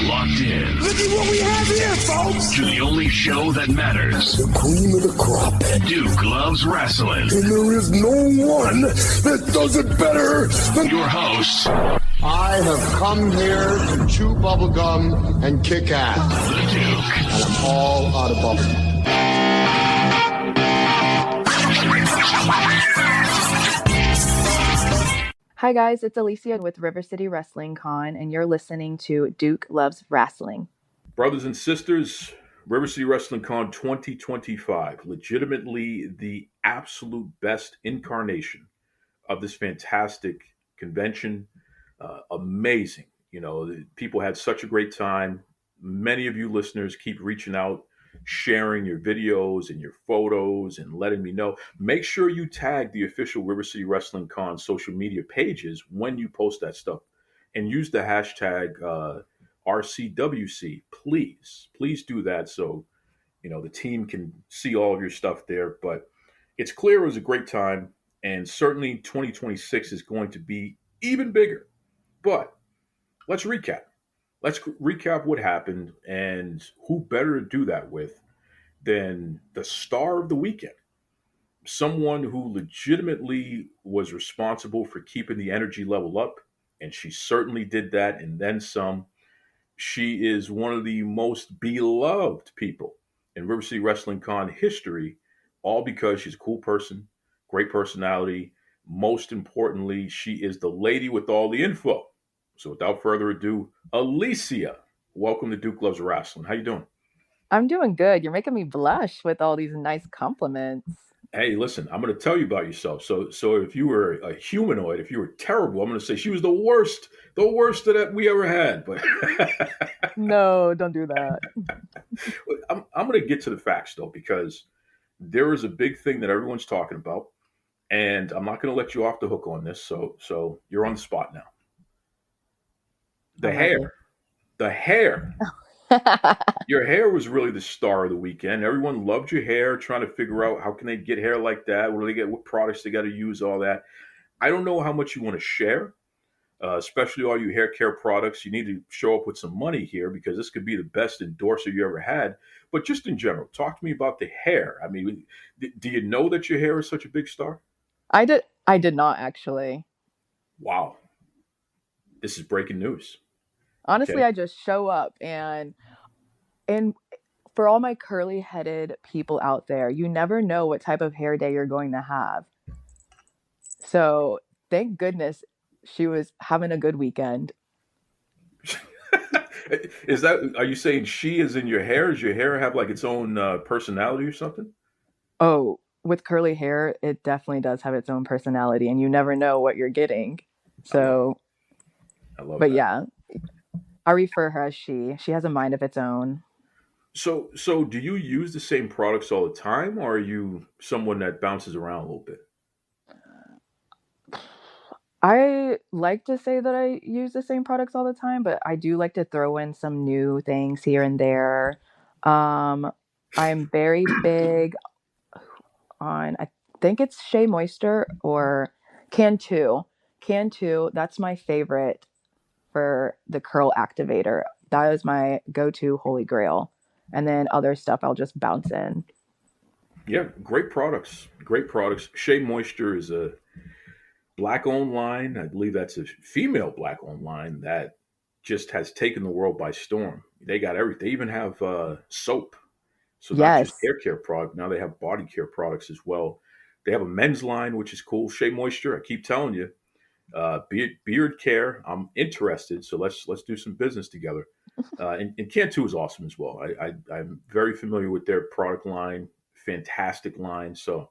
locked in. Look at what we have here, folks. To the only show that matters. The cream of the crop. Duke loves wrestling. And there is no one that does it better than your hosts. I have come here to chew bubblegum and kick ass. The Duke. And I'm all out of bubblegum. Hi guys, it's Alysia with River City Wrestling Con, and you're listening to Duke Loves Wrestling. Brothers and sisters, River City Wrestling Con 2025, legitimately the absolute best incarnation of this fantastic convention. Amazing. You know, people had such a great time. Many of you listeners keep reaching out, sharing your videos and your photos and letting me know. Make sure you tag the official River City Wrestling Con social media pages when you post that stuff and use the hashtag RCWC. Please do that so, you know, the team can see all of your stuff there. But it's clear it was a great time, and certainly 2026 is going to be even bigger. But let's recap. Let's recap what happened, and who better to do that with than the star of the weekend, someone who legitimately was responsible for keeping the energy level up, and she certainly did that and then some. She is one of the most beloved people in River City Wrestling Con history, all because she's a cool person, great personality. Most importantly, she is the lady with all the info. So without further ado, Alysia, welcome to Duke Loves Wrestling. How you doing? I'm doing good. You're making me blush with all these nice compliments. Hey, listen, I'm going to tell you about yourself. So if you were a humanoid, if you were terrible, I'm going to say she was the worst that we ever had. But no, don't do that. I'm going to get to the facts, though, because there is a big thing that everyone's talking about, and I'm not going to let you off the hook on this. So you're on the spot now. The hair. Your hair was really the star of the weekend. Everyone loved your hair, trying to figure out how can they get hair like that? What products they got to use, all that. I don't know how much you want to share, especially all your hair care products. You need to show up with some money here because this could be the best endorser you ever had. But just in general, talk to me about the hair. I mean, do you know that your hair is such a big star? I did not actually. Wow. This is breaking news. Honestly, Okay. I just show up and for all my curly headed people out there, you never know what type of hair day you're going to have. So thank goodness she was having a good weekend. Are you saying she is in your hair? Does your hair have like its own personality or something? Oh, with curly hair, it definitely does have its own personality, and you never know what you're getting. So, I love but that. yeah, I refer her as she. She has a mind of its own. So do you use the same products all the time, or are you someone that bounces around a little bit? I like to say that I use the same products all the time, but I do like to throw in some new things here and there. I'm very big on, I think it's Shea Moisture or Cantu. Cantu, that's my favorite for the curl activator. That is my go-to holy grail. And then other stuff I'll just bounce in. Yeah, great products. Great products. Shea Moisture is a Black-owned line. I believe that's a female Black-owned line that just has taken the world by storm. They got everything. They even have soap. So not just Yes. hair care product. Now they have body care products as well. They have a men's line, which is cool. Shea Moisture. I keep telling you, beard care. I'm interested. So let's do some business together. And Cantu is awesome as well. I'm very familiar with their product line. Fantastic line. So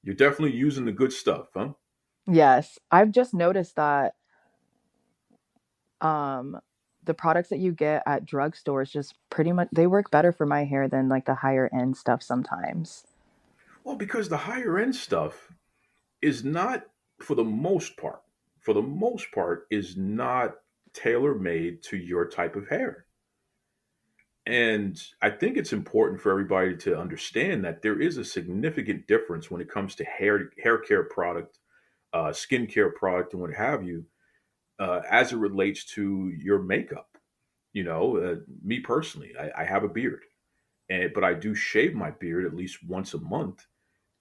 you're definitely using the good stuff, huh? Yes. I've just noticed that the products that you get at drugstores just pretty much they work better for my hair than like the higher end stuff sometimes. Well, because the higher end stuff is not, for the most part, is not tailor made to your type of hair. And I think it's important for everybody to understand that there is a significant difference when it comes to hair care product, skincare product, and what have you, as it relates to your makeup. Me personally, I have a beard, but I do shave my beard at least once a month,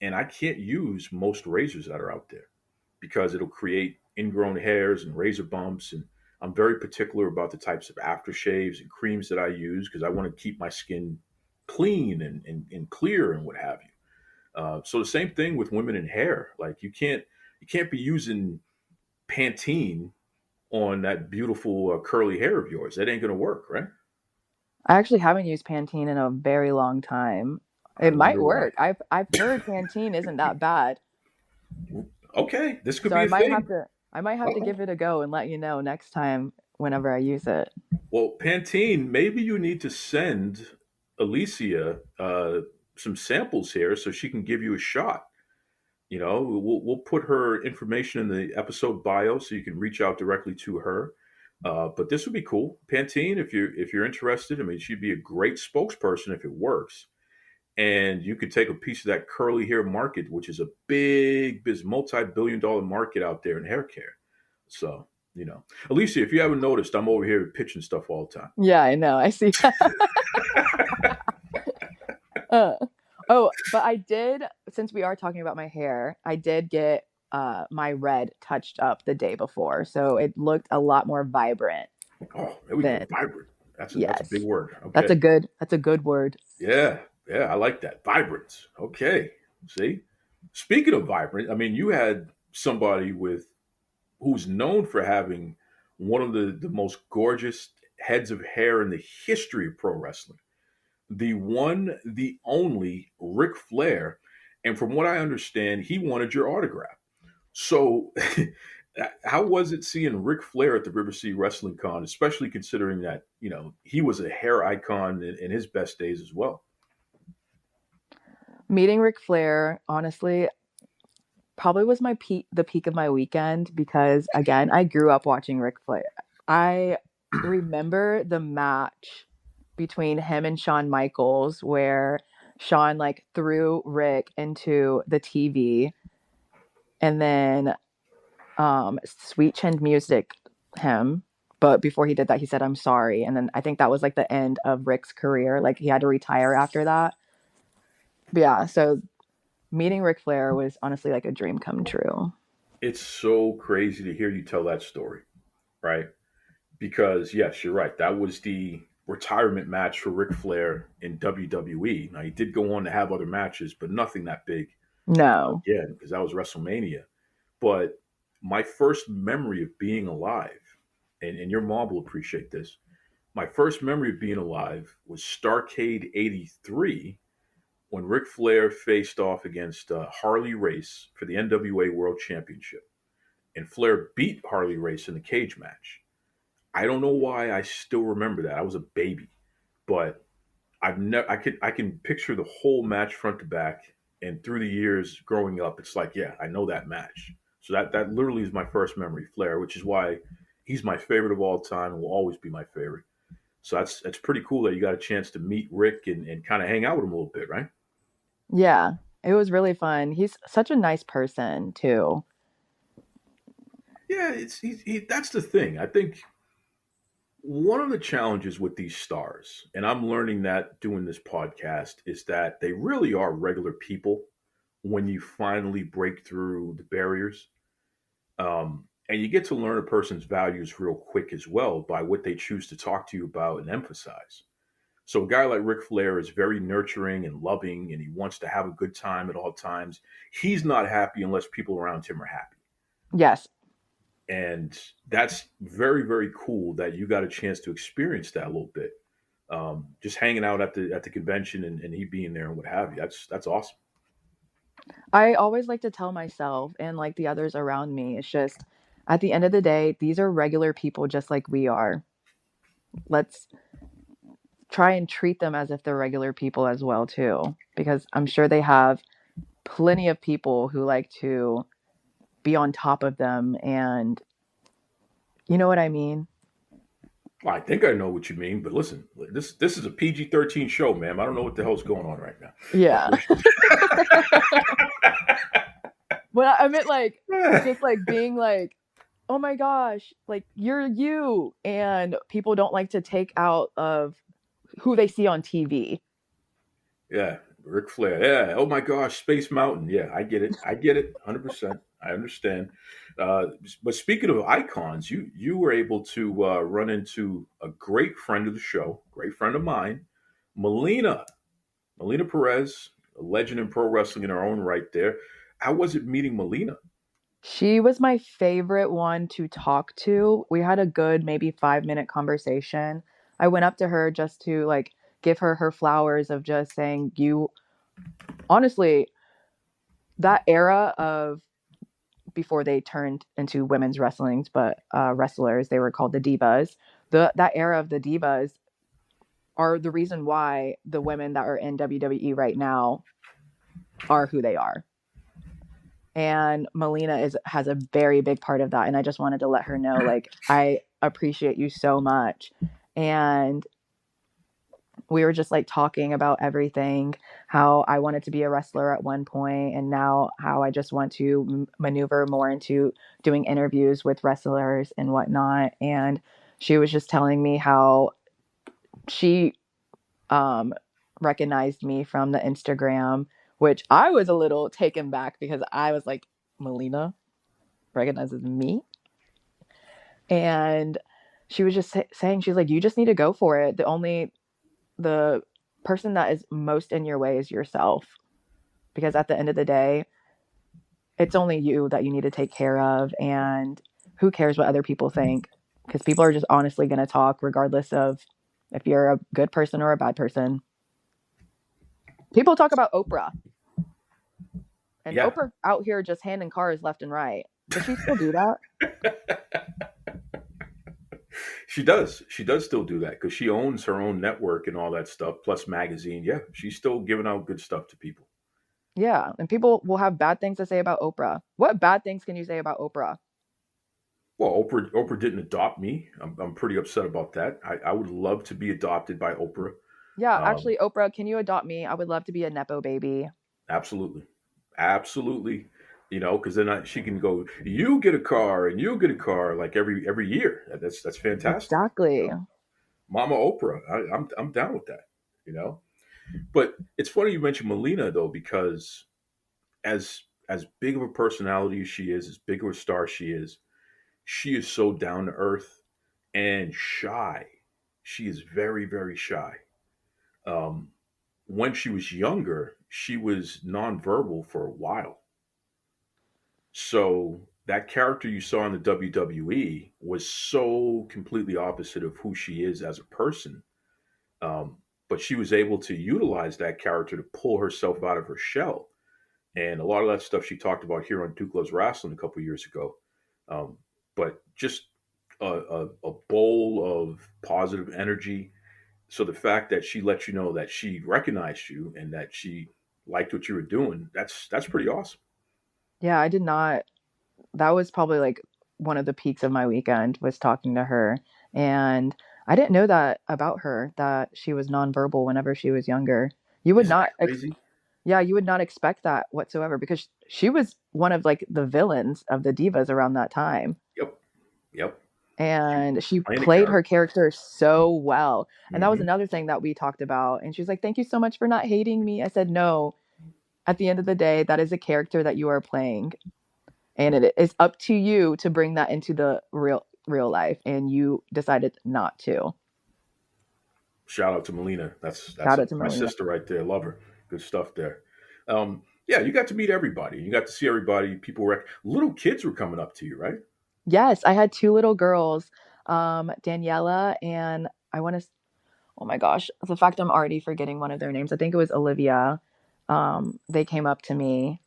and I can't use most razors that are out there because it'll create ingrown hairs and razor bumps. And I'm very particular about the types of aftershaves and creams that I use because I want to keep my skin clean and clear and what have you. So the same thing with women in hair. Like you can't be using Pantene on that beautiful curly hair of yours. That ain't gonna work, right? I actually haven't used Pantene in a very long time. I It might wonder why. work. I've heard Pantene isn't that bad. Okay, this could So be a thing. I might have to Uh-oh. give it a go and let you know next time whenever I use it. Well, Pantene, maybe you need to send Alysia some samples here so she can give you a shot. We'll put her information in the episode bio so you can reach out directly to her. But this would be cool, Pantene. If you're interested, I mean, she'd be a great spokesperson if it works. And you could take a piece of that curly hair market, which is a big, multi-billion-dollar market out there in hair care. So, Alicia, if you haven't noticed, I'm over here pitching stuff all the time. Yeah, I know. I see. Oh, but I did, since we are talking about my hair, I did get my red touched up the day before. So it looked a lot more vibrant. Oh, there we go. Vibrant. That's a big Yes. word. Okay. That's a good word. Yeah, I like that. Vibrant. Okay. See? Speaking of vibrant, I mean, you had somebody who's known for having one of the most gorgeous heads of hair in the history of pro wrestling. The one, the only Ric Flair. And from what I understand, he wanted your autograph. So, how was it seeing Ric Flair at the River City Wrestling Con, especially considering that, he was a hair icon in his best days as well? Meeting Ric Flair, honestly, probably was the peak of my weekend because, again, I grew up watching Ric Flair. I remember the match between him and Shawn Michaels where Shawn like threw Rick into the TV and then Sweet Chin Music him. But before he did that, he said, "I'm sorry." And then I think that was like the end of Rick's career. Like he had to retire after that. But yeah, so meeting Ric Flair was honestly like a dream come true. It's so crazy to hear you tell that story, right? Because, yes, you're right. That was the retirement match for Ric Flair in WWE. Now, he did go on to have other matches, but nothing that big No. again, because that was WrestleMania. But my first memory of being alive, and your mom will appreciate this, my first memory of being alive was Starrcade 83 when Ric Flair faced off against Harley Race for the NWA World Championship. And Flair beat Harley Race in the cage match. I don't know why I still remember that. I was a baby, but I've never. I can picture the whole match front to back, and through the years growing up, it's like, yeah, I know that match. So that literally is my first memory, Flair, which is why he's my favorite of all time and will always be my favorite. So that's pretty cool that you got a chance to meet Rick and kind of hang out with him a little bit, right? Yeah, it was really fun. He's such a nice person too. Yeah, that's the thing. I think one of the challenges with these stars, and I'm learning that doing this podcast, is that they really are regular people when you finally break through the barriers. And you get to learn a person's values real quick as well by what they choose to talk to you about and emphasize. So a guy like Ric Flair is very nurturing and loving, and he wants to have a good time at all times. He's not happy unless people around him are happy. Yes. And that's very, very cool that you got a chance to experience that a little bit. Just hanging out at the convention and he being there and what have you. That's awesome. I always like to tell myself and like the others around me, it's just at the end of the day, these are regular people just like we are. Let's try and treat them as if they're regular people as well too, because I'm sure they have plenty of people who like to be on top of them, and you know what I mean? I think I know what you mean, but listen, this is a PG-13 show, ma'am. I don't know what the hell's going on right now. Yeah. Well, I meant like just like being like oh my gosh, like you're you. And people don't like to take out of who they see on TV. Yeah, Ric Flair. Yeah. Oh my gosh, Space Mountain. Yeah, I get it. I get it. 100%. I understand. Uh, but speaking of icons, you were able to run into a great friend of the show, great friend of mine, Melina. Melina Perez, a legend in pro wrestling in her own right. There. How was it meeting Melina? She was my favorite one to talk to. We had a good maybe 5 minute conversation. I went up to her just to like give her her flowers of just saying, you honestly, that era of before they turned into women's wrestlings, but wrestlers, they were called the divas. That era of the divas are the reason why the women that are in WWE right now are who they are. And Melina has a very big part of that. And I just wanted to let her know, like, I appreciate you so much. And we were just like talking about everything, how I wanted to be a wrestler at one point, and now how I just want to maneuver more into doing interviews with wrestlers and whatnot. And she was just telling me how she um, recognized me from the Instagram, which I was a little taken back because I was like, Melina recognizes me. And she was just saying, she's like, you just need to go for it. The person that is most in your way is yourself. Because at the end of the day, it's only you that you need to take care of. And who cares what other people think? Because people are just honestly going to talk regardless of if you're a good person or a bad person. People talk about Oprah. And Yeah. Oprah out here just handing cars left and right. Does she still do that? She does. She does still do that because she owns her own network and all that stuff, plus magazine. Yeah, she's still giving out good stuff to people. Yeah. And people will have bad things to say about Oprah. What bad things can you say about Oprah? Well, Oprah didn't adopt me. I'm pretty upset about that. I would love to be adopted by Oprah. Yeah, Um, actually, Oprah, can you adopt me? I would love to be a Nepo baby. absolutely, absolutely. Because then she can go. You get a car, and you get a car like every year. That's fantastic. Exactly. Mama Oprah, I'm down with that. You know, but it's funny you mentioned Melina though because as big of a personality as she is, as big of a star she is so down to earth and shy. She is very, very shy. Um, when she was younger, she was nonverbal for a while. So that character you saw in the WWE was so completely opposite of who she is as a person. Um, but she was able to utilize that character to pull herself out of her shell. And a lot of that stuff she talked about here on Duke Loves Rasslin a couple years ago. Um, but just a bowl of positive energy. So the fact that she let you know that she recognized you and that she liked what you were doing, that's pretty awesome. Yeah, I did not. That was probably like one of the peaks of my weekend was talking to her. And I didn't know that about her, that she was nonverbal whenever she was younger. You would Isn't not, that crazy? yeah, you would not expect that whatsoever because she was one of like the villains of the divas around that time. Yep. Yep. She And she playing a played her character. character so well. And that was Hmm. another thing that we talked about. And she was like, thank you so much for not hating me. I said, no, at the end of the day, that is a character that you are playing. And it is up to you to bring that into the real life. And you decided not to. Shout out to Melina. That's Shout out to my Melina. sister right there. Love her. Good stuff there. Yeah, you got to meet everybody. You got to see everybody. People were little kids were coming up to you, right? Yes, I had two little girls, Daniela and I want to, oh my gosh, the fact I'm already forgetting one of their names. I think it was Olivia. They came up to me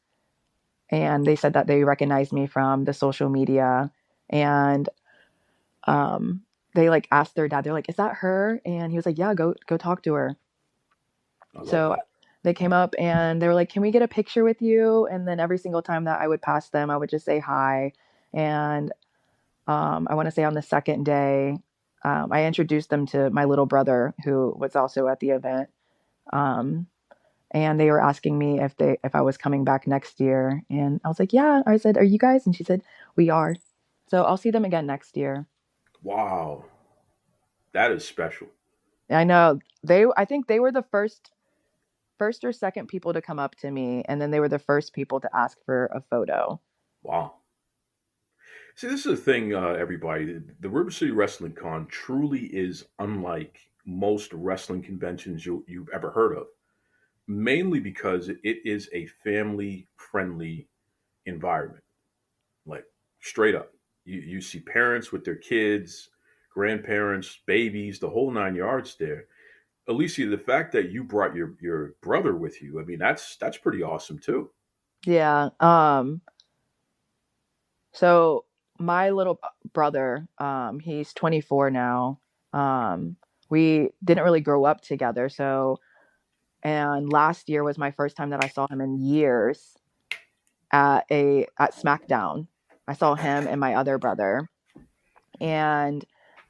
and they said that they recognized me from the social media. And um, they like asked their dad, they're like, is that her? And he was like, yeah, go talk to her. I love So that. they came up and they were like, can we get a picture with you? And then every single time that I would pass them, I would just say hi. And I want to say on the second day, I introduced them to my little brother who was also at the event. Um, and they were asking me if I was coming back next year. And I was like, yeah. I said, are you guys? And she said, we are. So I'll see them again next year. Wow, that is special. I know I think they were the first or second people to come up to me, and then they were the first people to ask for a photo. Wow. See, this is the thing, everybody. The River City Wrestling Con truly is unlike most wrestling conventions you've ever heard of, mainly because it is a family friendly environment. Like, straight up. You see parents with their kids, grandparents, babies, the whole nine yards there. Alicia, the fact that you brought your brother with you, I mean, that's pretty awesome too. Yeah. So my little brother, he's 24 now. We didn't really grow up together. So, and last year was my first time that I saw him in years at SmackDown. I saw him and my other brother, and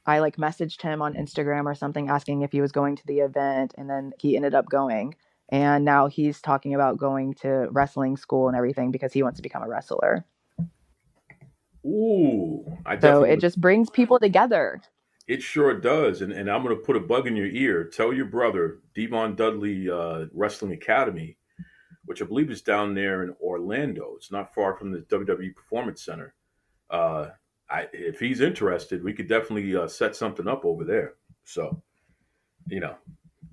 I like messaged him on Instagram or something asking if he was going to the event, and then he ended up going. And now he's talking about going to wrestling school and everything because he wants to become a wrestler. Ooh, I So definitely it would. just brings people together. It sure does. And I'm going to put a bug in your ear. Tell your brother, Devon Dudley Wrestling Academy, which I believe is down there in Orlando. It's not far from the WWE Performance Center. Uh, if he's interested, we could definitely set something up over there. So, you know,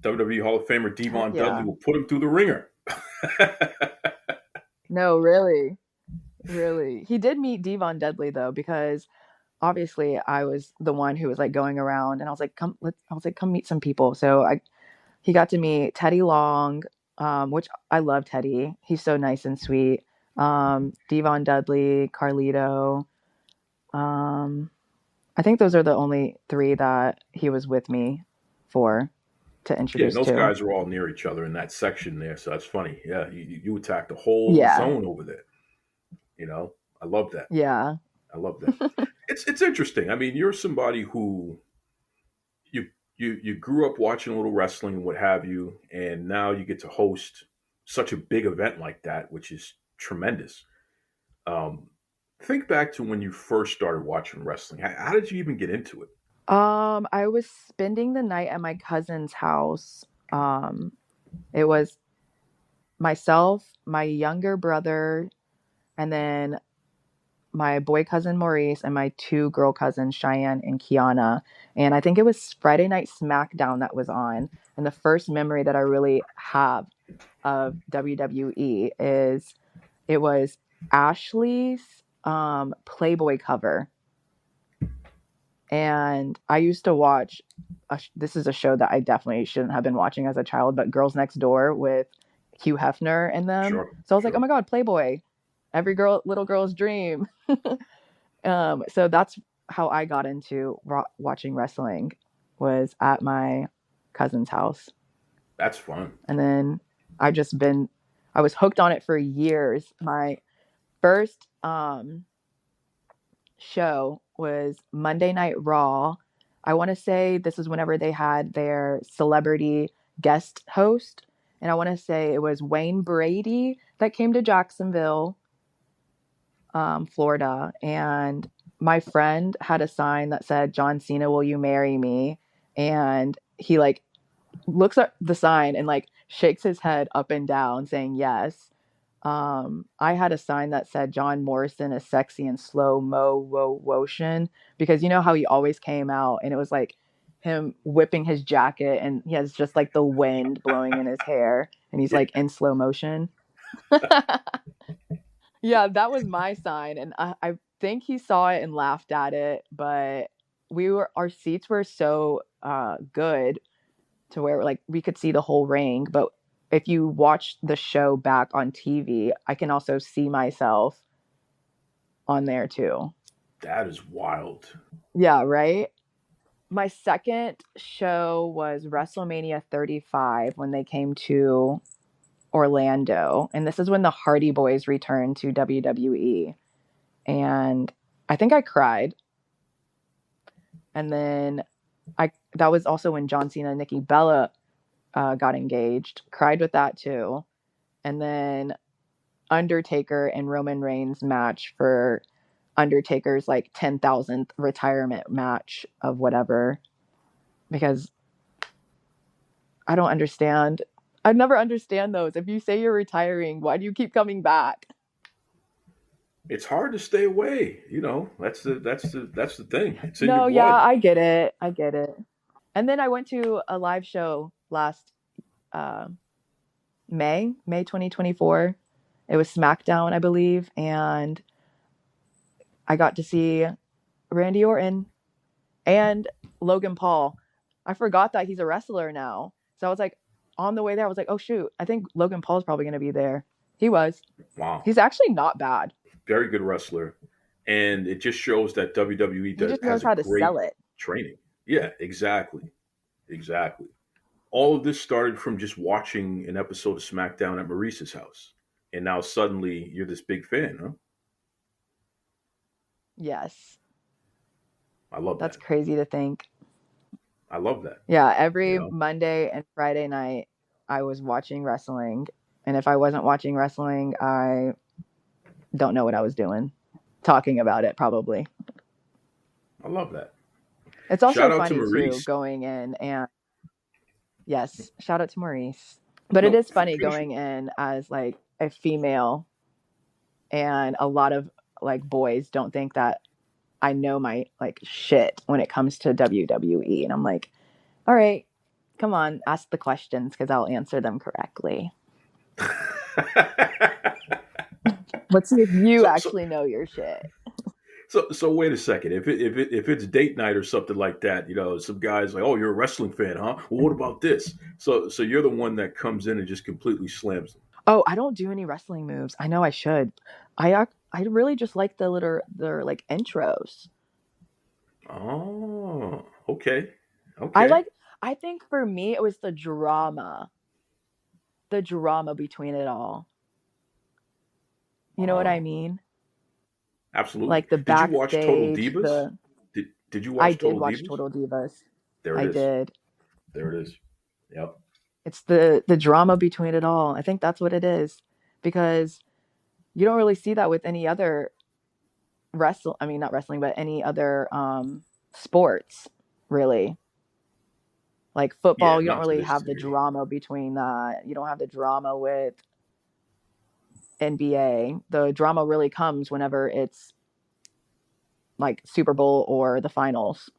WWE Hall of Famer Heck Devon Dudley yeah. will put him through the ringer. No, really. Really. He did meet Devon Dudley though, because obviously I was the one who was like going around, and I was like, come meet some people. So he got to meet Teddy Long, which I love Teddy. He's so nice and sweet. Devon Dudley, Carlito. Um, I think those are the only three that he was with me for to Yeah, and introduce those to. guys are all near each other in that section there. So that's funny. Yeah, you attacked the whole Yeah. zone over there. You know, I love that. Yeah. I love that. It's interesting. I mean, you're somebody who you you grew up watching a little wrestling and what have you, and now you get to host such a big event like that, which is tremendous. Um, think back to when you first started watching wrestling. How did you even get into it? I was spending the night at my cousin's house. It was myself, my younger brother, and then my boy cousin Maurice and my two girl cousins Cheyenne and Kiana. And I think it was Friday Night SmackDown that was on. And the first memory that I really have of WWE is it was Ashley's Playboy cover. And I used to watch this is a show that I definitely shouldn't have been watching as a child, but Girls Next Door with Hugh Hefner in them. Sure, So I was like, oh sure. my God, Playboy. Every little girl's dream. So that's how I got into watching wrestling, was at my cousin's house. That's fun. And then I was hooked on it for years. My first show was Monday Night Raw. I want to say this is whenever they had their celebrity guest host. And I want to say it was Wayne Brady that came to Jacksonville, Florida. And my friend had a sign that said, John Cena, will you marry me? And he like looks at the sign and like shakes his head up and down saying yes. I had a sign that said John Morrison is sexy and slow mo motion, because you know how he always came out and it was like him whipping his jacket and he has just like the wind blowing in his hair and he's Yeah, like in slow motion. Yeah, that was my sign, and I think he saw it and laughed at it, but our seats were so good to where like we could see the whole ring. But if you watch the show back on TV, I can also see myself on there too. that is wild. Yeah, right. My second show was WrestleMania 35 when they came to Orlando, and this is when the Hardy Boys returned to WWE. And I think I cried. And then that was also when John Cena and Nikki Bella got engaged. Cried with that too. And then Undertaker and Roman Reigns match for Undertaker's like 10,000th retirement match of whatever, because I don't understand. I never understand those. If you say you're retiring, why do you keep coming back? It's hard to stay away. That's the thing. It's in your No, yeah, blood. I get it. I get it. And then I went to a live show last uh, May 2024. It was SmackDown, I believe, and I got to see Randy Orton and Logan Paul. I forgot that he's a wrestler now. So I was like, on the way there, I was like, oh shoot, I think Logan Paul's probably going to be there. He was. Wow. He's actually not bad. Very good wrestler. And it just shows that WWE He just knows has a how to great sell it. training. Yeah, exactly. Exactly. All of this started from just watching an episode of SmackDown at Maurice's house. And now suddenly you're this big fan, huh? Yes. I love That's that. crazy to think. I love that. Yeah, every Monday and Friday night, I was watching wrestling. And if I wasn't watching wrestling, I don't know what I was doing. Talking about it, probably. I love that. It's also Shout out funny, to Maurice. too, going in and... Yes, shout out to Maurice. But it is funny going in as, like, a female, and a lot of, like, boys don't think that I know my, like, shit when it comes to WWE. And I'm like, all right, come on, ask the questions because I'll answer them correctly. Let's see if you actually know your shit. So wait a second. If it's date night or something like that, some guys like, oh, you're a wrestling fan, huh? Well, what about this? So you're the one that comes in and just completely slams them. Oh, I don't do any wrestling moves. I know I should. I really just like their like intros. Oh, okay. I think for me it was the drama between it all. You know what I mean? Absolutely. Like the backstage. Did you watch Total Divas? Did you watch Total Divas? I did watch Total Divas. There it is. I did. There it is. Yep. It's the drama between it all. I think that's what it is, because you don't really see that with any other not wrestling, but any other sports, really. Like football, you don't really have the drama between that. You don't have the drama with NBA. The drama really comes whenever it's like Super Bowl or the finals.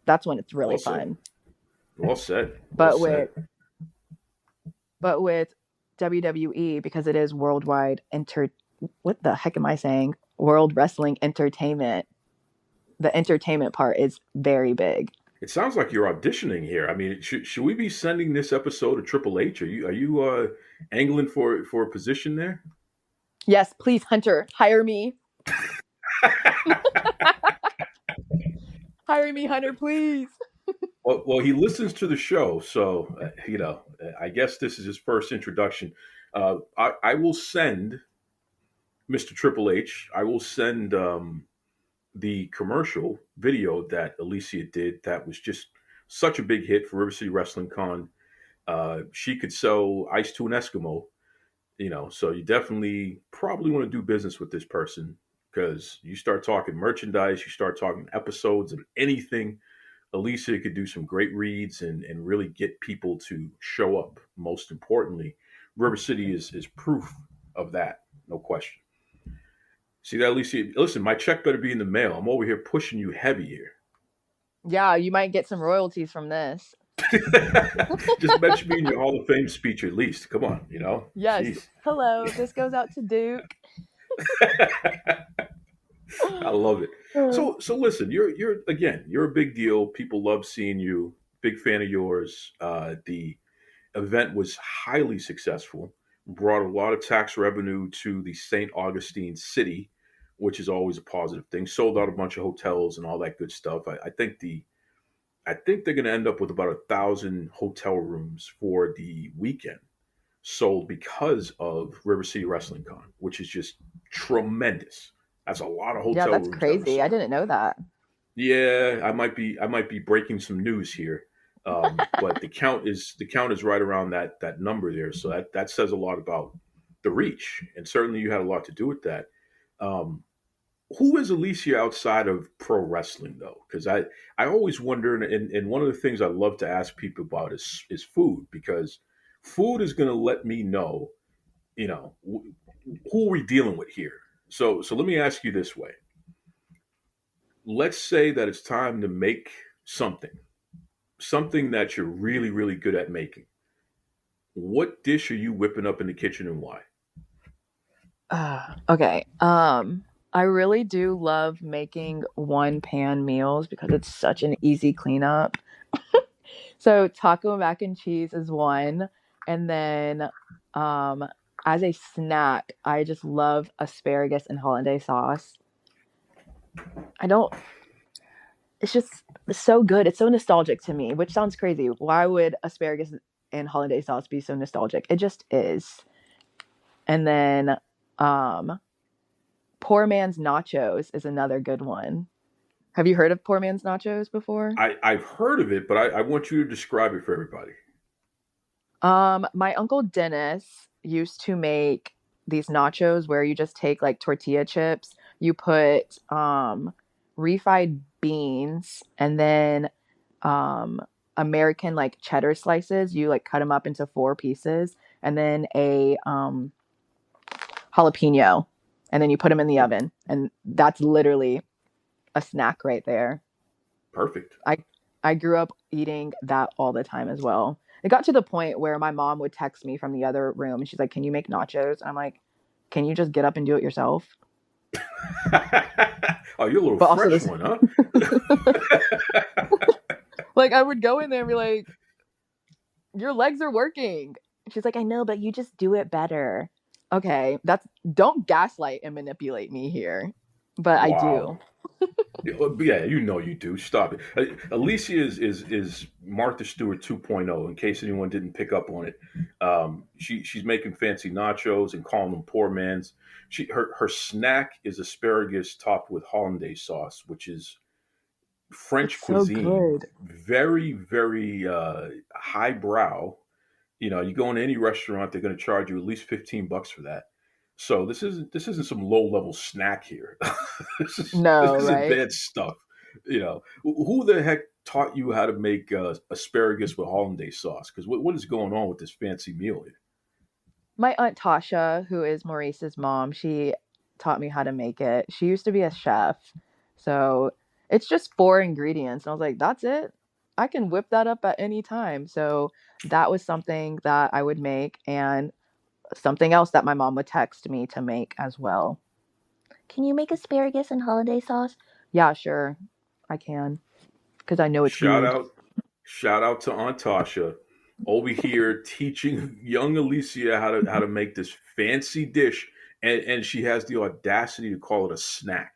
That's when it's really fun. Well said. But with WWE, because it is worldwide what the heck am I saying? World Wrestling Entertainment. The entertainment part is very big. It sounds like you're auditioning here. I mean, should we be sending this episode to Triple H? Are you angling for a position there? Yes, please, Hunter, hire me. Hire me, Hunter, please. Well, he listens to the show, so I guess this is his first introduction. I will send Mr. Triple H. I will send the commercial video that Alysia did. That was just such a big hit for River City Wrestling Con. She could sell ice to an Eskimo, So you definitely probably want to do business with this person, because you start talking merchandise, you start talking episodes of anything. Alysia could do some great reads and really get people to show up. Most importantly, River City is proof of that, no question. See that, Alysia? Listen, my check better be in the mail. I'm over here pushing you heavy here. Yeah, you might get some royalties from this. Just mention me in your Hall of Fame speech at least. Come on, Yes. Jeez. Hello, this goes out to Duke. I love it. So listen, you're a big deal. People love seeing you. Big fan of yours. The event was highly successful. Brought a lot of tax revenue to the St. Augustine city, which is always a positive thing. Sold out a bunch of hotels and all that good stuff. I think they're going to end up with about 1,000 hotel rooms for the weekend sold because of River City Wrestling Con, which is just tremendous. That's a lot of hotel rooms. Yeah, that's crazy. I didn't know that. Yeah, I might be breaking some news here, but the count is right around that number there. So that says a lot about the reach, and certainly you had a lot to do with that. who is Alysia outside of pro wrestling though? Because I always wonder, and one of the things I love to ask people about is food, because food is going to let me know, who are we dealing with here. So let me ask you this way: let's say that it's time to make something that you're really really good at making. What dish are you whipping up in the kitchen and why? Okay. I really do love making one pan meals because it's such an easy cleanup. So taco mac and cheese is one, and then um, as a snack, I just love asparagus and hollandaise sauce. I don't. It's just so good. It's so nostalgic to me, which sounds crazy. Why would asparagus and hollandaise sauce be so nostalgic? It just is. And then um, poor man's nachos is another good one. Have you heard of poor man's nachos before? I've heard of it, but I want you to describe it for everybody. My uncle Dennis used to make these nachos where you just take like tortilla chips, you put refried beans, and then um American like cheddar slices. You like cut them up into four pieces, and then a jalapeno, and then you put them in the oven, and that's literally a snack right there. Perfect. I grew up eating that all the time as well. It got to the point where my mom would text me from the other room and she's like, "Can you make nachos?" And I'm like, "Can you just get up and do it yourself?" Oh, you're a little But also fresh this one, huh? like I would go in there and be like, "Your legs are working." She's like, "I know, but you just do it better." Okay, that's don't gaslight and manipulate me here. But I Wow. do. Yeah, you do. Stop it. Alicia is Martha Stewart 2.0. In case anyone didn't pick up on it, she's making fancy nachos and calling them poor man's. Her snack is asparagus topped with hollandaise sauce, which is It's French so cuisine, good. very very highbrow. You go into any restaurant, they're going to charge you at least $15 for that. So this isn't some low level snack here. This No, is right? advanced stuff. Who the heck taught you how to make asparagus with hollandaise sauce? Because what is going on with this fancy meal here? My aunt Tasha, who is Maurice's mom, she taught me how to make it. She used to be a chef. So it's just four ingredients. And I was like, that's it. I can whip that up at any time. So that was something that I would make, and something else that my mom would text me to make as well. Can you make asparagus and holiday sauce? Yeah, sure. I can, because I know it's Shout good. out Shout out to Aunt Tasha over here teaching young Alicia how to make this fancy dish, and she has the audacity to call it a snack.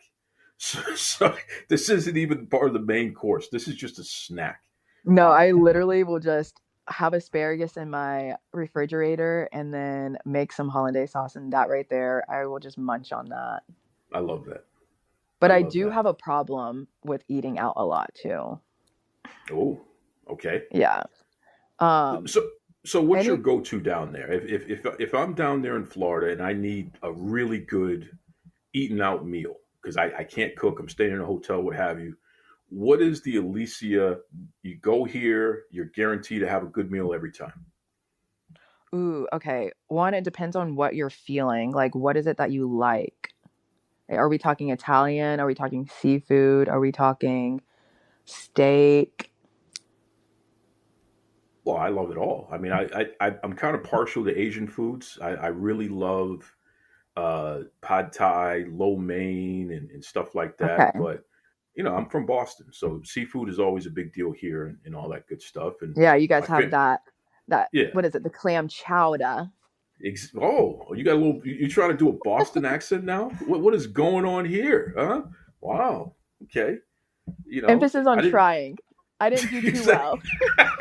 So this isn't even part of the main course. This is just a snack. No, Wow, I literally will just have asparagus in my refrigerator and then make some hollandaise sauce, and that right there, I will just munch on that. I love that. But I I love do that. have a problem with eating out a lot too. Oh, okay. Yeah. Um So so what's your any go to down there? If I'm down there in Florida and I need a really good eating out meal because I can't cook, I'm staying in a hotel, what have you. What is the Alicia? You go here, you're guaranteed to have a good meal every time. Ooh, okay. One, it depends on what you're feeling. Like what is it that you like? Are we talking Italian? Are we talking seafood? Are we talking steak? Well, I love it all. I mean, I'm kind of partial to Asian foods. I really love pad thai, lo mein, and stuff like that. Okay. But I'm from Boston, so seafood is always a big deal here and all that good stuff. And Yeah, you guys my have fa- that yeah. what is it? The clam chowder. Oh, you got a little. You trying to do a Boston accent now? What is going on here? Huh? Wow. Okay. Emphasis on I didn't. trying. I didn't do too Exactly. well.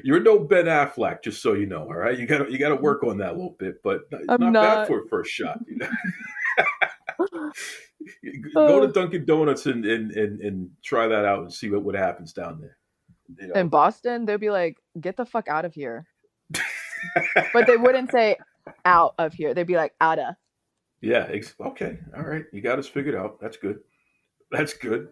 You're no Ben Affleck, just so you know. All right, you got to work on that a little bit, but I'm not bad not. for a first shot. Go to Oh. Dunkin' Donuts and try that out and see what happens down there. You In know. Boston, they'd be like, "Get the fuck out of here." But they wouldn't say out of here. They'd be like, "Outta." Yeah. Okay. All right. You got us figured out. That's good. That's good.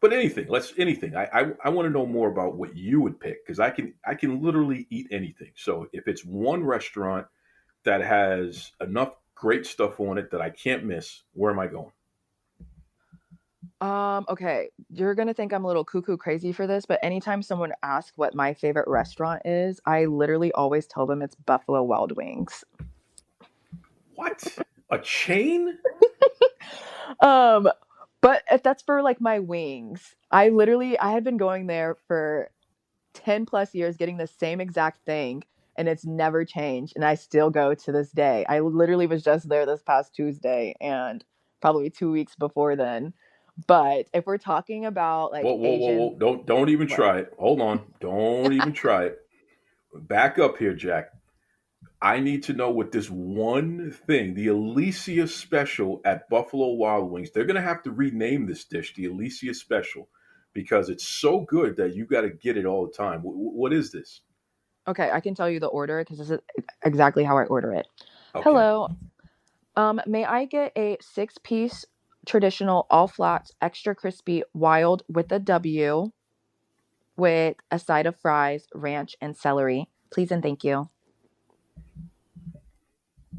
But anything. I want to know more about what you would pick because I can literally eat anything. So if it's one restaurant that has enough great stuff on it that I can't miss, where am I going? Okay, you're gonna think I'm a little cuckoo crazy for this, but anytime someone asks what my favorite restaurant is, I literally always tell them it's Buffalo Wild Wings. What? A chain? Um, but if that's for like my wings. I had been going there for 10 plus years getting the same exact thing and it's never changed and I still go to this day. I literally was just there this past Tuesday and probably 2 weeks before then. But if we're talking about Whoa, like whoa, whoa, Asian, whoa! Don't even what? try it. Hold on. Don't even try it. Back up here, Jack. I need to know what this one thing, the Alysia Special at Buffalo Wild Wings. They're gonna have to rename this dish the Alysia Special because it's so good that you got to get it all the time. What is this? Okay, I can tell you the order because this is exactly how I order it. Okay, Hello. May I get a 6-piece traditional all flats extra crispy wild with a W with a side of fries, ranch, and celery? Please and thank you.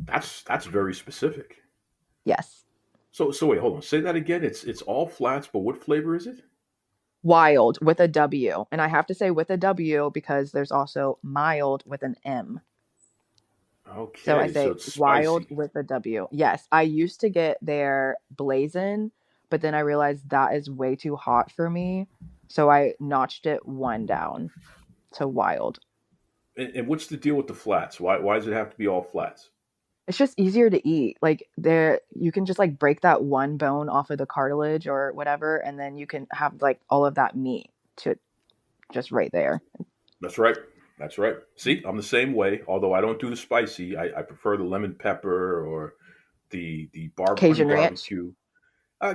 that's very specific. Yes. So wait, hold on. Say that again. It's all flats, but what flavor is it? Wild with a W. And I have to say with a W because there's also mild with an M. So I Okay, so say it's wild spicy. with a W. Yes, I used to get their blazon, but then I realized that is way too hot for me. So I notched it one down to wild. And what's the deal with the flats? Why does it have to be all flats? It's just easier to eat. Like there you can just like break that one bone off of the cartilage or whatever and then you can have like all of that meat to just right there. That's right. That's right. See, I'm the same way. Although I don't do the spicy, I prefer the lemon pepper or the honey Cajun ranch. barbecue.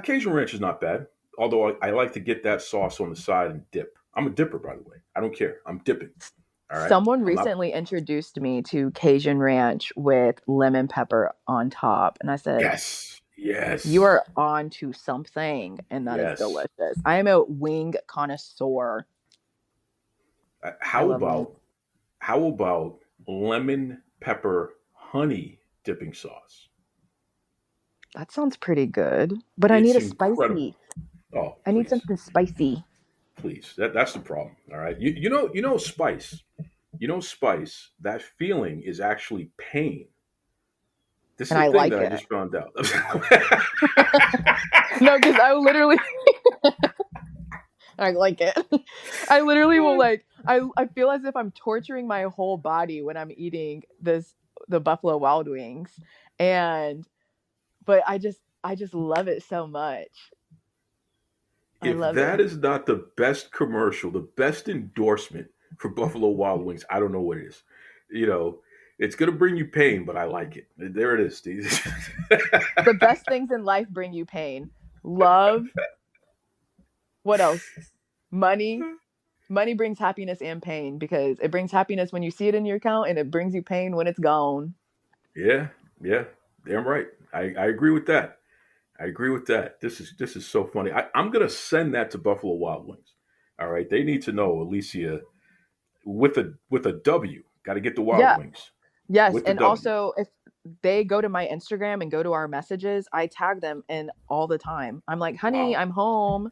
Cajun ranch is not bad. Although I like to get that sauce on the side and dip. I'm a dipper, by the way. I don't care. I'm dipping. All right. Someone I'm not. recently introduced me to Cajun ranch with lemon pepper on top, and I said, Yes. "You Yes. are on to something," and that is Yes. delicious. I am a wing connoisseur. Uh, I how love wings. about how about lemon pepper honey dipping sauce? That sounds pretty good, but I need It's a incredible. spicy. Oh, I need please. something spicy, Please. That's the problem. All right. You know spice. Spice, that feeling is actually pain. This and is I the thing that like I it. just found out. No, because I literally, I like it. I literally will like. I feel as if I'm torturing my whole body when I'm eating the Buffalo Wild Wings, and but I just love it so much. I If love it. that is not the best commercial, the best endorsement for Buffalo Wild Wings, I don't know what it is. You know, it's going to bring you pain, but I like it. There it is, Steve. The best things in life bring you pain. Love, what else? Money. Money brings happiness and pain because it brings happiness when you see it in your account and it brings you pain when it's gone. Yeah, yeah, damn right. I agree with that. I agree with that. This is so funny. I'm gonna send that to Buffalo Wild Wings. All right, they need to know Alicia with a W. Got to get the Wild Yeah. Wings Yes, with the and W. also if they go to my Instagram and go to our messages, I tag them in all the time. I'm like, "Honey, Wow. I'm home."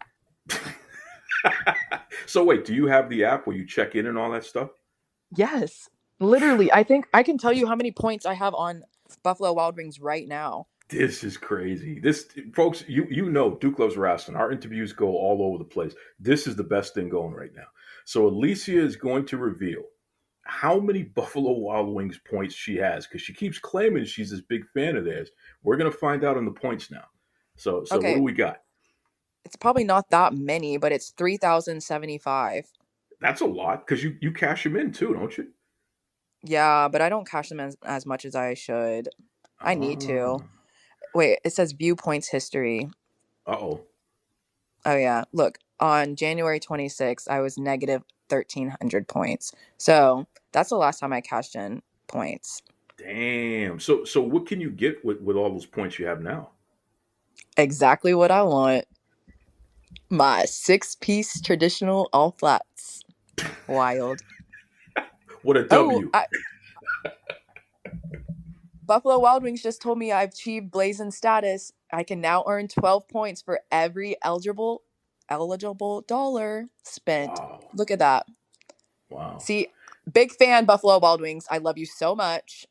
So wait, do you have the app where you check in and all that stuff? Yes. Literally, I think I can tell you how many points I have on Buffalo Wild Wings right now. This is crazy. This, folks, you know, Duke loves wrestling. Our interviews go all over the place. This is the best thing going right now. So Alicia is going to reveal how many Buffalo Wild Wings points she has because she keeps claiming she's this big fan of theirs. We're gonna find out on the points now. So what do Okay, we got? it's probably not that many, but it's 3,075. That's a lot because you cash them in too, don't you? Yeah, but I don't cash them as much as I should. I need to. Ah, Wait, it says view points history. uh-oh. Oh yeah, look, on January 26th, I was negative 1,300 points. So that's the last time I cashed in points. Damn. So what can you get with all those points you have now? Exactly what I want. My 6-piece traditional all flats. Wild. What a Oh, W. Buffalo Wild Wings just told me I've achieved Blazing status. I can now earn 12 points for every eligible dollar spent. Wow. Look at that. Wow. See, big fan, Buffalo Wild Wings. I love you so much.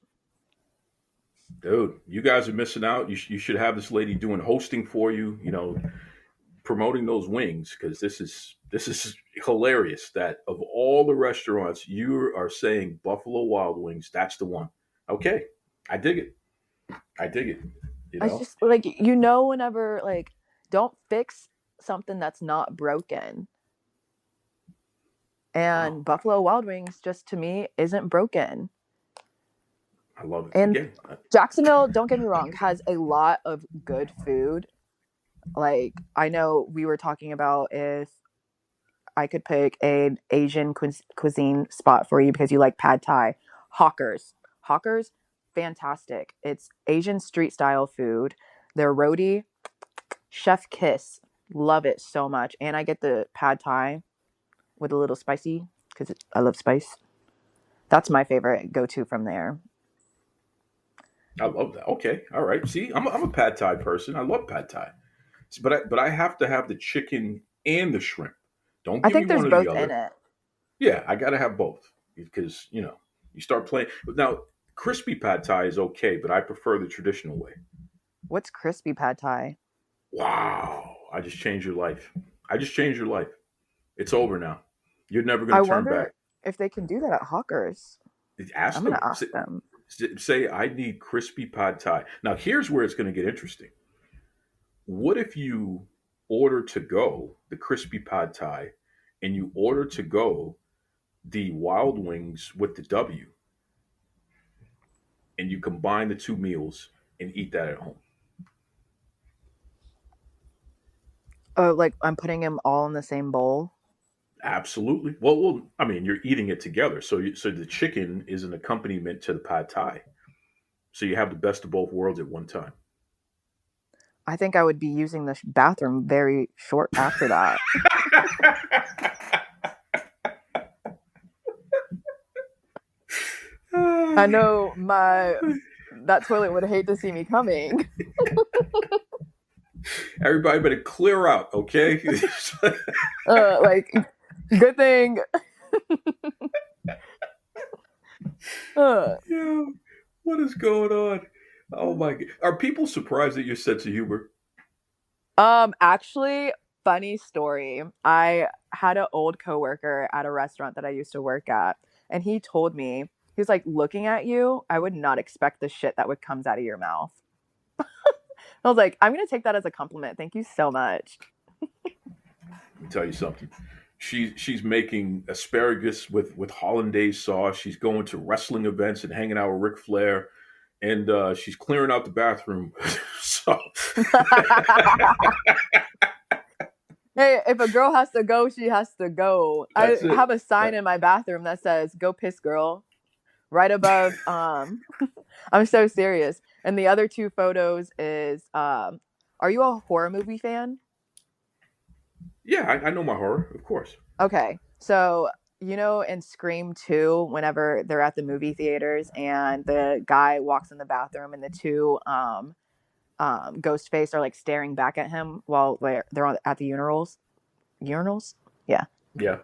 Dude, you guys are missing out. You should have this lady doing hosting for you, promoting those wings, because this is hilarious that of all the restaurants you are saying Buffalo Wild Wings, that's the one. Okay. I dig it. I dig it. You I know? just whenever don't fix something that's not broken. Wow. And Buffalo Wild Wings just to me isn't broken. I love it. And Again, Jacksonville, don't get me wrong, has a lot of good food. Like, I know we were talking about if I could pick an Asian cuisine spot for you because you like pad thai. Hawkers, fantastic. It's Asian street style food. Their roti, chef kiss. Love it so much. And I get the pad thai with a little spicy because I love spice. That's my favorite go-to from there. I love that. Okay. All right. See, I'm a pad thai person. I love pad thai. But I have to have the chicken and the shrimp. Don't I give me think there's one or the both in other. it. Yeah, I got to have both because, you start playing. Now, crispy pad thai is okay, but I prefer the traditional way. What's crispy pad thai? Wow. I just changed your life. I just changed your life. It's over now. You're never I going to turn back. wonder if they can do that at Hawkers. Ask I'm gonna them. ask them. Say, I need crispy pad thai. Now, here's where it's going to get interesting. What if you order to go the crispy pad thai and you order to go the wild wings with the W and you combine the two meals and eat that at home? Oh, like I'm putting them all in the same bowl. Absolutely. Well, I mean, you're eating it together, so the chicken is an accompaniment to the pad thai, so you have the best of both worlds at one time. I think I would be using the bathroom very short after that. I know that toilet would hate to see me coming. Everybody better clear out, okay? Like, good thing. Yeah, what is going on? Oh my god. Are people surprised at your sense of humor? Actually, funny story. I had an old coworker at a restaurant that I used to work at, and he told me, he was like, looking at you, I would not expect the shit that would comes out of your mouth. I was like, I'm gonna take that as a compliment. Thank you so much. Let me tell you something. She's making asparagus with hollandaise sauce. She's going to wrestling events and hanging out with Ric Flair, and she's clearing out the bathroom. So Hey, if a girl has to go, she has to go. that's I it. have a sign in my bathroom that says "Go piss, girl," right above. I'm so serious. And the other two photos is are you a horror movie fan? Yeah, I know my horror, of course. Okay. So, in Scream 2, whenever they're at the movie theaters and the guy walks in the bathroom and the two ghost face are like staring back at him while at the urinals. Yeah. Yeah.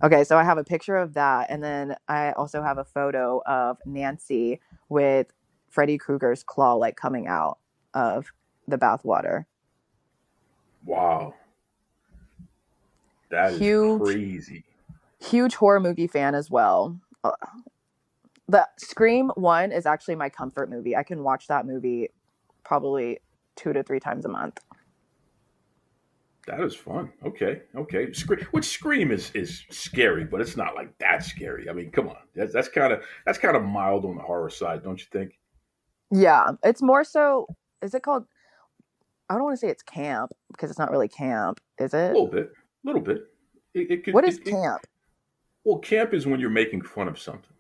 Okay, so I have a picture of that, and then I also have a photo of Nancy with Freddy Krueger's claw like coming out of the bathwater. Wow. That is crazy. Huge horror movie fan as well. The Scream 1 is actually my comfort movie. I can watch that movie probably 2 to 3 times a month. That is fun. Okay. Which Scream is scary, but it's not like that scary. I mean, come on. That's kind of mild on the horror side, don't you think? Yeah, it's more so. Is it called? I don't want to say it's camp because it's not really camp, is A it? little bit. It could. What is camp? Well, camp is when you're making fun of something.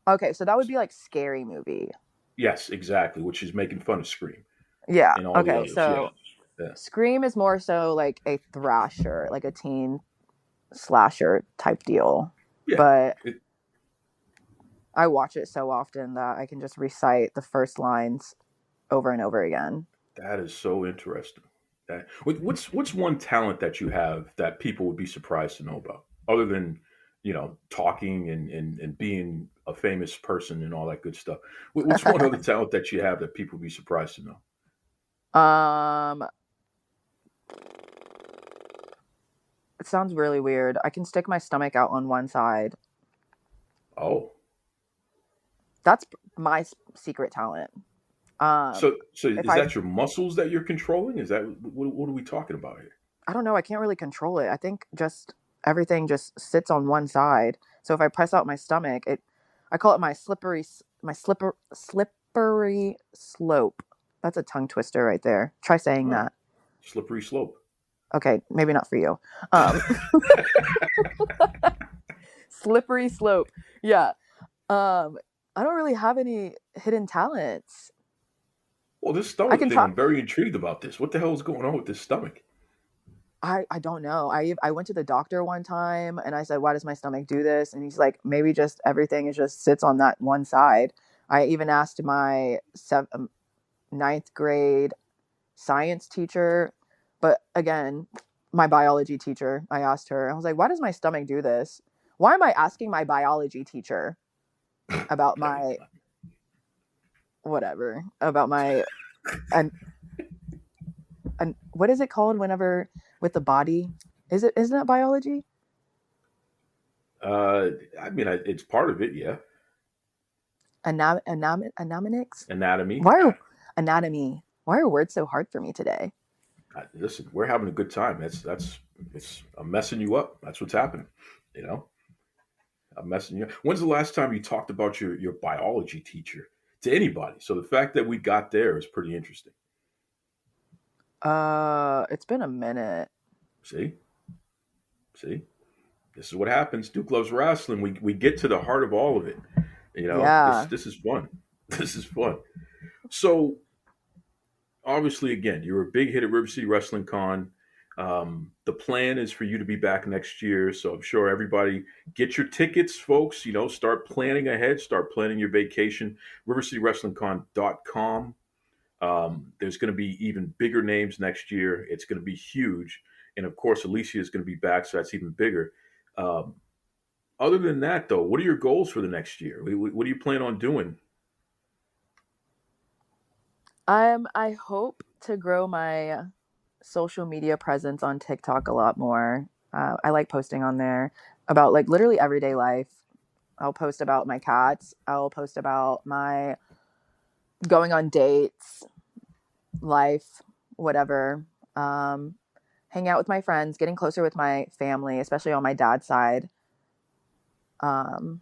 Okay, so that would be like Scary Movie. Yes, exactly, which is making fun of Scream Yeah. and all the Okay, others. Yeah, so yeah, Scream is more so like a thrasher, like a teen slasher type deal. yeah. But It, I watch it so often that I can just recite the first lines over and over again. that is so interesting. What's one talent that you have that people would be surprised to know about, other than talking and being a famous person and all that good stuff? What's one other talent that you have that people would be surprised to know? Um, it sounds really weird. I can stick my stomach out on one side. Oh, That's my secret talent. Um, so if is I, that your muscles that you're controlling? Is that what are we talking about here? I don't know, I can't really control it. I think just everything just sits on one side. So if I press out my stomach, I call it my slippery slope. That's a tongue twister right there. Try saying Huh. that. Slippery slope. Okay, maybe not for you. Um, slippery slope. Yeah. Um, I don't really have any hidden talents. Well, this I stomach can thing, talk. I'm very intrigued about this. What the hell is going on with this stomach? I don't know. I went to the doctor one time and I said, "Why does my stomach do this?" And he's like, "Maybe just everything is just sits on that one side." I even asked my ninth grade science teacher, but again, my biology teacher. I asked her. I was like, "Why does my stomach do this? Why am I asking my biology teacher about Okay. my whatever about my and and what is it called whenever with the body? Isn't that biology? I mean, it's part of it, yeah. Anatomics? Anatomy. Why are anatomy? Why are words so hard for me today? Listen, we're having a good time. That's it's. I'm messing you up. That's what's happening. You know, I'm messing you up. When's the last time you talked about your biology teacher to anybody? So the fact that we got there is pretty interesting. It's been a minute. See, see, this is what happens. Duke loves wrestling. We get to the heart of all of it. This Yeah. this is fun. This is fun. So obviously, again, you're a big hit at River City Wrestling Con. The plan is for you to be back next year. So I'm sure everybody get your tickets, folks. Start planning ahead, start planning your vacation. RiverCityWrestlingCon.com. There's going to be even bigger names next year. It's going to be huge. And of course, Alysia is going to be back, so that's even bigger. Um, Other than that, though, what are your goals for the next year? What do you plan on doing? I hope to grow my social media presence on TikTok a lot more. I like posting on there about like literally everyday life. I'll post about my cats. I'll post about my going on dates, life, whatever. Um, hang out with my friends, getting closer with my family, especially on my dad's side. Um,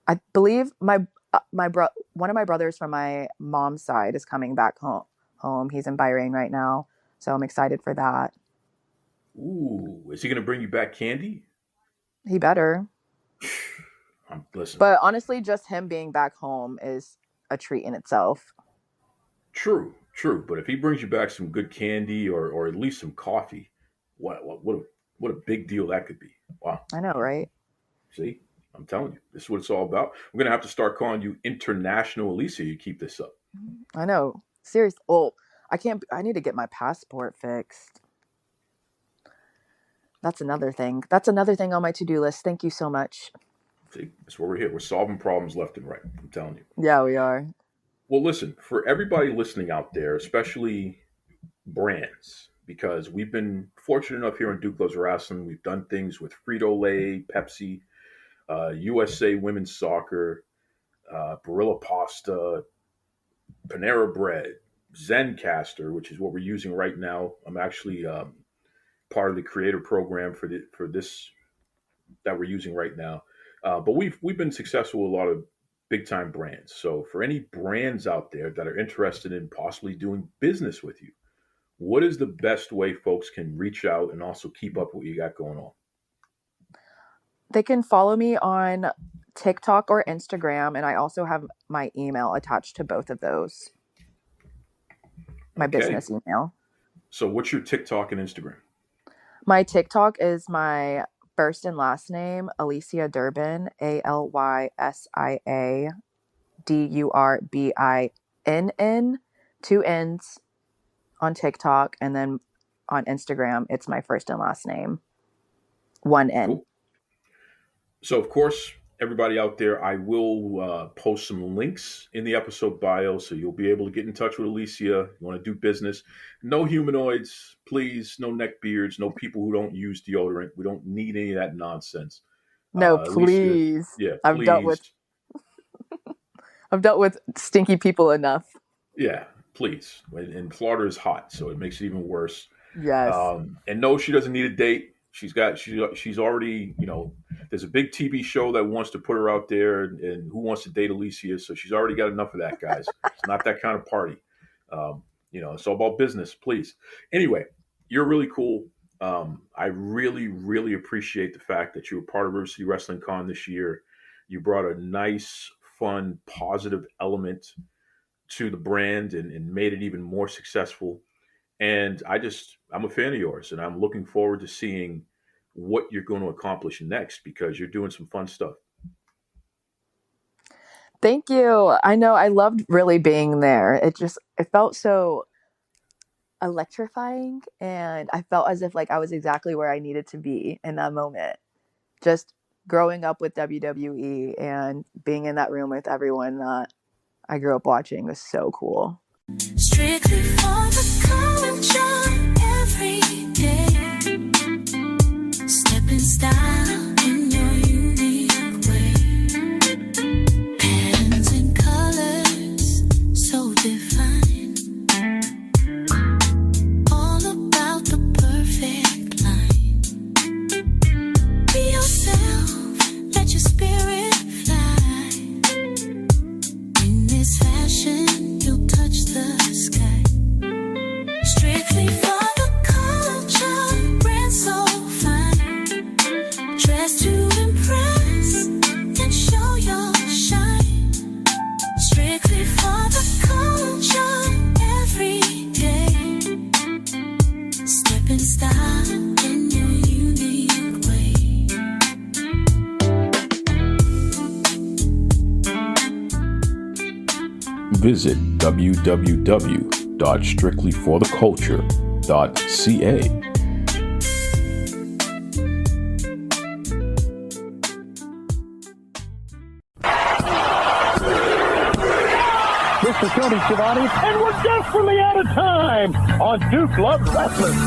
I believe one of my brothers from my mom's side is coming back home. He's in Bahrain right now, so I'm excited for that. Ooh, is he going to bring you back candy? He better. Listen, But honestly, just him being back home is a treat in itself. true, true. But if he brings you back some good candy or at least some coffee, what a big deal that could be. Wow. I know, right? See, I'm telling you, this is what it's all about. We're gonna have to start calling you International Alicia. You keep this up. I know. Seriously. Oh, I can't. I need to get my passport fixed. That's another thing. That's another thing on my to-do list. Thank you so much. See, that's what we're here. We're solving problems left and right. I'm telling you. Yeah, we are. Well, listen, for everybody listening out there, especially brands, because we've been fortunate enough here in Duke Loves Wrestling. We've done things with Frito Lay, Pepsi, USA Women's Soccer, Barilla Pasta, Panera Bread, Zencaster, which is what we're using right now. I'm actually part of the creator program for this that we're using right now. But we've been successful with a lot of big time brands. So for any brands out there that are interested in possibly doing business with you, what is the best way folks can reach out and also keep up what you got going on? They can follow me on TikTok or Instagram, and I also have my email attached to both of those. My business email. So what's your TikTok and Instagram? My TikTok is my first and last name, Alysia Durbin, Alysia Durbinn, 2 N's on TikTok, and then on Instagram, it's my first and last name, 1 N. Cool. So, of course, everybody out there, I will post some links in the episode bio, so you'll be able to get in touch with Alysia. You want to do business. No humanoids, please. No neck beards. No people who don't use deodorant. We don't need any of that nonsense. No, please. Alysia, yeah, I've please. dealt with stinky people enough. Yeah, please. And Florida is hot, so it makes it even worse. Yes. And no, she doesn't need a date. She's already, there's a big TV show that wants to put her out there, and who wants to date Alysia? So she's already got enough of that, guys. It's not that kind of party. It's all about business, please. Anyway, you're really cool. I really, really appreciate the fact that you were part of River City Wrestling Con this year. You brought a nice, fun, positive element to the brand and made it even more successful. And I'm a fan of yours, and I'm looking forward to seeing what you're going to accomplish next, because you're doing some fun stuff. Thank you. I know, I loved really being there. It felt so electrifying, and I felt as if like I was exactly where I needed to be in that moment. Just growing up with WWE and being in that room with everyone that I grew up watching was so cool. Strictly for the culture every day. Stepping style in your unique way. Patterns and colors so defined. All about the perfect line. Be yourself, let your spirit fly. In this fashion, you'll touch the sky. Strictly for the culture, brand so fine. Dress to impress and show your shine. Strictly for the culture, every day. Step in style in your unique way. Visit www.strictlyfortheculture.ca. This is Tony Schiavone, and we're desperately out of time on Duke Loves Wrestling.